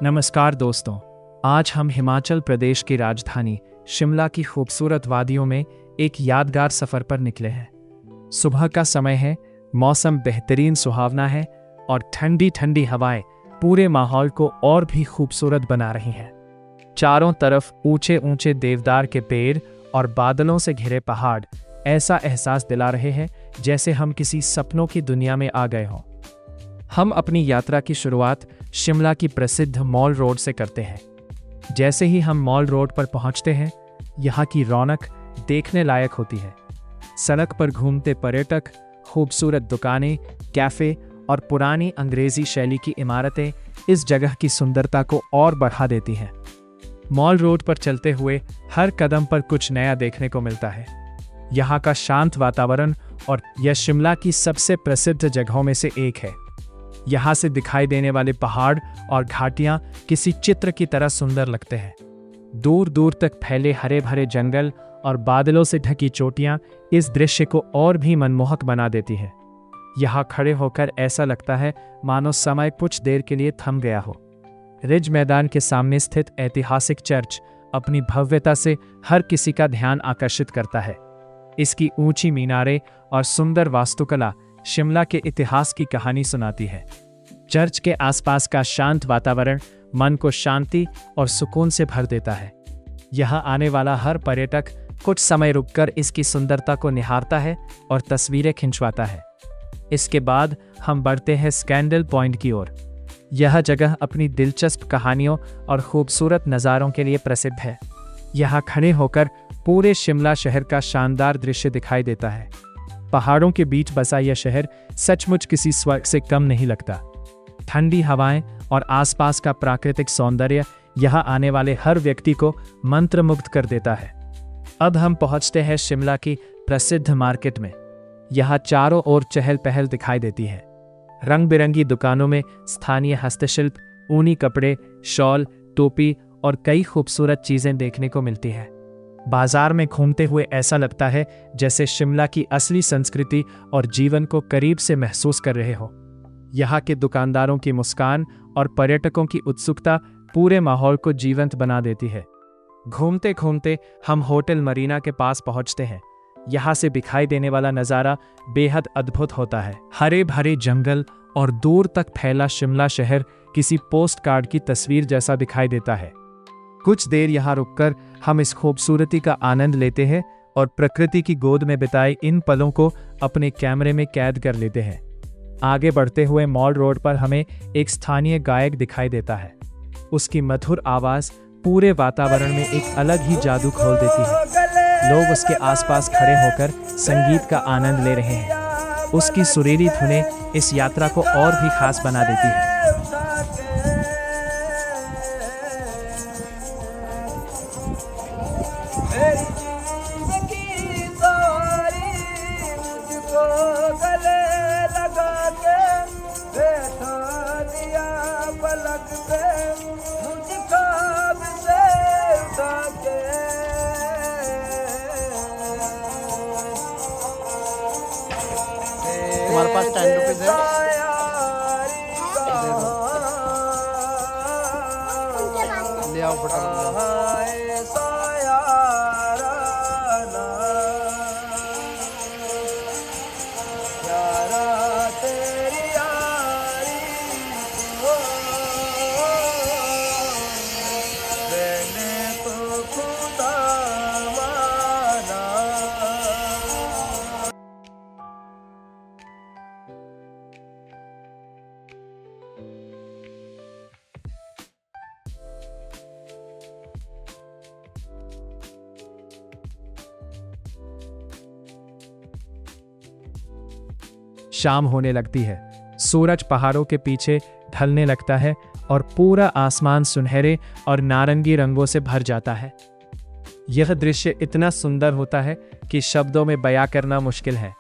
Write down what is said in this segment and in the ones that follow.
नमस्कार दोस्तों, आज हम हिमाचल प्रदेश की राजधानी शिमला की खूबसूरत वादियों में एक यादगार सफर पर निकले हैं। सुबह का समय है, मौसम बेहतरीन सुहावना है और ठंडी ठंडी हवाएं पूरे माहौल को और भी खूबसूरत बना रही हैं। चारों तरफ ऊंचे ऊंचे देवदार के पेड़ और बादलों से घिरे पहाड़ ऐसा एहसास दिला रहे हैं जैसे हम किसी सपनों की दुनिया में आ गए हों। हम अपनी यात्रा की शुरुआत शिमला की प्रसिद्ध मॉल रोड से करते हैं। जैसे ही हम मॉल रोड पर पहुंचते हैं, यहाँ की रौनक देखने लायक होती है। सड़क पर घूमते पर्यटक, खूबसूरत दुकानें, कैफे और पुरानी अंग्रेजी शैली की इमारतें इस जगह की सुंदरता को और बढ़ा देती हैं। मॉल रोड पर चलते हुए हर कदम पर कुछ नया देखने को मिलता है। यहाँ का शांत वातावरण और यह शिमला की सबसे प्रसिद्ध जगहों में से एक है। यहाँ से दिखाई देने वाले पहाड़ और घाटियां किसी चित्र की तरह सुंदर लगते हैं। दूर दूर तक फैले हरे भरे जंगल और बादलों से ढकी चोटियां इस दृश्य को और भी मनमोहक बना देती हैं। यहाँ खड़े होकर ऐसा लगता है मानो समय कुछ देर के लिए थम गया हो। रिज मैदान के सामने स्थित ऐतिहासिक चर्च अपनी भव्यता से हर किसी का ध्यान आकर्षित करता है। इसकी ऊंची मीनारें और सुंदर वास्तुकला शिमला के इतिहास की कहानी सुनाती है। चर्च के आसपास का शांत वातावरण मन को शांति और सुकून से भर देता है। यहाँ आने वाला हर पर्यटक कुछ समय रुककर इसकी सुंदरता को निहारता है और तस्वीरें खिंचवाता है। इसके बाद हम बढ़ते हैं स्कैंडल पॉइंट की ओर। यह जगह अपनी दिलचस्प कहानियों और खूबसूरत नज़ारों के लिए प्रसिद्ध है। यहाँ खड़े होकर पूरे शिमला शहर का शानदार दृश्य दिखाई देता है। पहाड़ों के बीच बसा यह शहर सचमुच किसी स्वर्ग से कम नहीं लगता। ठंडी हवाएं और आसपास का प्राकृतिक सौंदर्य यहाँ आने वाले हर व्यक्ति को मंत्रमुग्ध कर देता है। अब हम पहुँचते हैं शिमला की प्रसिद्ध मार्केट में। यहाँ चारों ओर चहल पहल दिखाई देती है। रंग बिरंगी दुकानों में स्थानीय हस्तशिल्प, ऊनी कपड़े, शॉल, टोपी और कई खूबसूरत चीज़ें देखने को मिलती हैं। बाजार में घूमते हुए ऐसा लगता है जैसे शिमला की असली संस्कृति और जीवन को करीब से महसूस कर रहे हो। यहाँ के दुकानदारों की मुस्कान और पर्यटकों की उत्सुकता पूरे माहौल को जीवंत बना देती है। घूमते घूमते हम होटल मरीना के पास पहुँचते हैं। यहाँ से दिखाई देने वाला नज़ारा बेहद अद्भुत होता है। हरे भरे जंगल और दूर तक फैला शिमला शहर किसी पोस्ट कार्ड की तस्वीर जैसा दिखाई देता है। कुछ देर यहाँ रुककर हम इस खूबसूरती का आनंद लेते हैं और प्रकृति की गोद में बिताए इन पलों को अपने कैमरे में कैद कर लेते हैं। आगे बढ़ते हुए मॉल रोड पर हमें एक स्थानीय गायक दिखाई देता है। उसकी मधुर आवाज़ पूरे वातावरण में एक अलग ही जादू खोल देती है। लोग उसके आसपास खड़े होकर संगीत का आनंद ले रहे हैं। उसकी सुरीली धुनें इस यात्रा को और भी खास बना देती है। हमारे पास 10 रुपीज़ है। ले आओ फटाफट। शाम होने लगती है। सूरज पहाड़ों के पीछे ढलने लगता है और पूरा आसमान सुनहरे और नारंगी रंगों से भर जाता है। यह दृश्य इतना सुंदर होता है कि शब्दों में बयां करना मुश्किल है।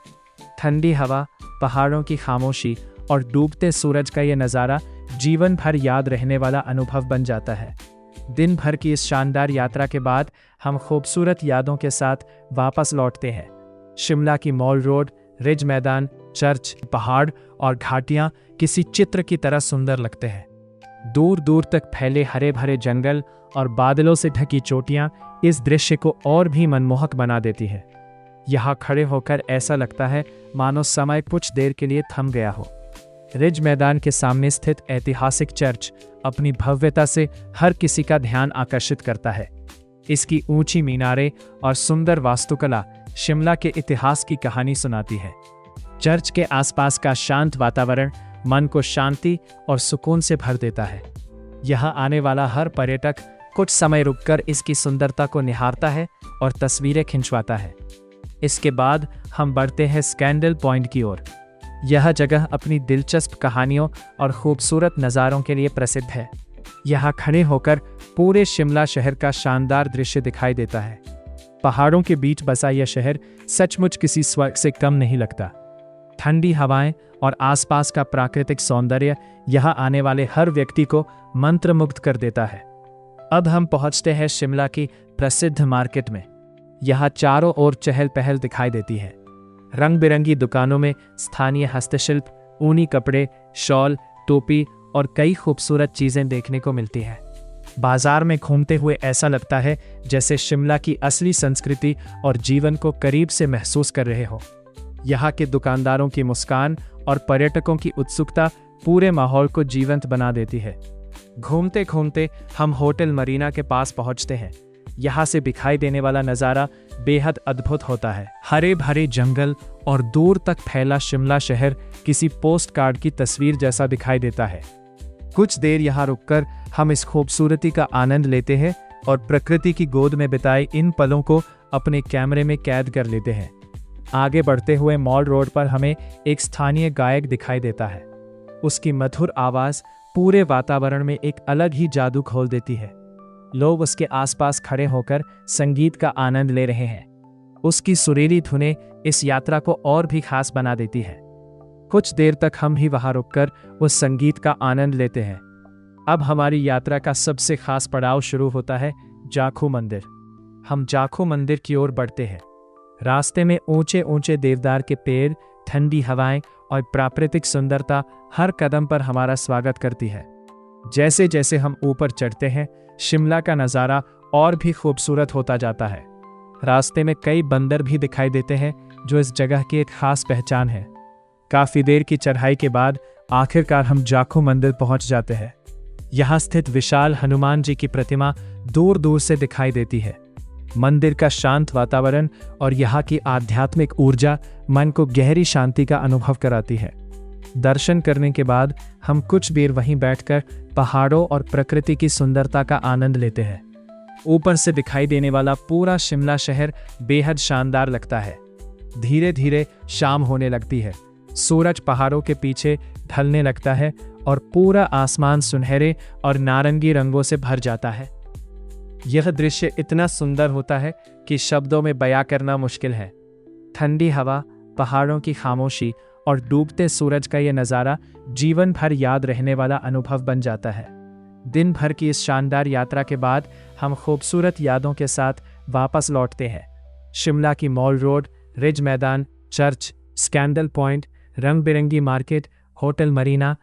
ठंडी हवा, पहाड़ों की खामोशी और डूबते सूरज का यह नज़ारा जीवन भर याद रहने वाला अनुभव बन जाता है। दिन भर की इस शानदार यात्रा के बाद हम खूबसूरत यादों के साथ वापस लौटते हैं। शिमला की मॉल रोड, रिज मैदान, चर्च, पहाड़ और घाटियां किसी चित्र की तरह सुंदर लगते हैं। दूर दूर तक फैले हरे भरे जंगल और बादलों से ढकी चोटियां इस दृश्य को और भी मनमोहक बना देती है। यहाँ खड़े होकर ऐसा लगता है मानो समय कुछ देर के लिए थम गया हो। रिज मैदान के सामने स्थित ऐतिहासिक चर्च अपनी भव्यता से हर किसी का ध्यान आकर्षित करता है। इसकी ऊंची मीनारें और सुंदर वास्तुकला शिमला के इतिहास की कहानी सुनाती है। चर्च के आसपास का शांत वातावरण मन को शांति और सुकून से भर देता है। यहाँ आने वाला हर पर्यटक कुछ समय रुककर इसकी सुंदरता को निहारता है और तस्वीरें खिंचवाता है। इसके बाद हम बढ़ते हैं स्कैंडल पॉइंट की ओर। यह जगह अपनी दिलचस्प कहानियों और खूबसूरत नज़ारों के लिए प्रसिद्ध है। यहाँ खड़े होकर पूरे शिमला शहर का शानदार दृश्य दिखाई देता है। पहाड़ों के बीच बसा यह शहर सचमुच किसी स्वर्ग से कम नहीं लगता। ठंडी हवाएं और आसपास का प्राकृतिक सौंदर्य यहाँ आने वाले हर व्यक्ति को मंत्रमुग्ध कर देता है। अब हम पहुँचते हैं शिमला की प्रसिद्ध मार्केट में। यहाँ चारों ओर चहल पहल दिखाई देती है। रंग बिरंगी दुकानों में स्थानीय हस्तशिल्प, ऊनी कपड़े, शॉल, टोपी और कई खूबसूरत चीजें देखने को मिलती हैं। बाजार में घूमते हुए ऐसा लगता है जैसे शिमला की असली संस्कृति और जीवन को करीब से महसूस कर रहे हो। यहाँ के दुकानदारों की मुस्कान और पर्यटकों की उत्सुकता पूरे माहौल को जीवंत बना देती है। घूमते घूमते हम होटल मरीना के पास पहुँचते हैं। यहाँ से दिखाई देने वाला नज़ारा बेहद अद्भुत होता है। हरे भरे जंगल और दूर तक फैला शिमला शहर किसी पोस्ट कार्ड की तस्वीर जैसा दिखाई देता है। कुछ देर यहाँ रुककर हम इस खूबसूरती का आनंद लेते हैं और प्रकृति की गोद में बिताए इन पलों को अपने कैमरे में कैद कर लेते हैं। आगे बढ़ते हुए मॉल रोड पर हमें एक स्थानीय गायक दिखाई देता है। उसकी मधुर आवाज़ पूरे वातावरण में एक अलग ही जादू खोल देती है। लोग उसके आसपास खड़े होकर संगीत का आनंद ले रहे हैं। उसकी सुरीली धुनें इस यात्रा को और भी खास बना देती है। कुछ देर तक हम भी वहां रुककर उस संगीत का आनंद लेते हैं। अब हमारी यात्रा का सबसे खास पड़ाव शुरू होता है, जाखू मंदिर। हम जाखू मंदिर की ओर बढ़ते हैं। रास्ते में ऊंचे ऊंचे देवदार के पेड़, ठंडी हवाएं और प्राकृतिक सुंदरता हर कदम पर हमारा स्वागत करती है। जैसे जैसे हम ऊपर चढ़ते हैं, शिमला का नज़ारा और भी खूबसूरत होता जाता है। रास्ते में कई बंदर भी दिखाई देते हैं जो इस जगह की एक खास पहचान है। काफ़ी देर की चढ़ाई के बाद आखिरकार हम जाखू मंदिर पहुंच जाते हैं। यहाँ स्थित विशाल हनुमान जी की प्रतिमा दूर दूर से दिखाई देती है। मंदिर का शांत वातावरण और यहाँ की आध्यात्मिक ऊर्जा मन को गहरी शांति का अनुभव कराती है। दर्शन करने के बाद हम कुछ देर वहीं बैठकर पहाड़ों और प्रकृति की सुंदरता का आनंद लेते हैं। ऊपर से दिखाई देने वाला पूरा शिमला शहर बेहद शानदार लगता है। धीरे धीरे शाम होने लगती है। सूरज पहाड़ों के पीछे ढलने लगता है और पूरा आसमान सुनहरे और नारंगी रंगों से भर जाता है। यह दृश्य इतना सुंदर होता है कि शब्दों में बयां करना मुश्किल है। ठंडी हवा, पहाड़ों की खामोशी और डूबते सूरज का यह नज़ारा जीवन भर याद रहने वाला अनुभव बन जाता है। दिन भर की इस शानदार यात्रा के बाद हम खूबसूरत यादों के साथ वापस लौटते हैं। शिमला की मॉल रोड, रिज मैदान, चर्च, स्कैंडल पॉइंट, रंग बिरंगी मार्केट, होटल मरीना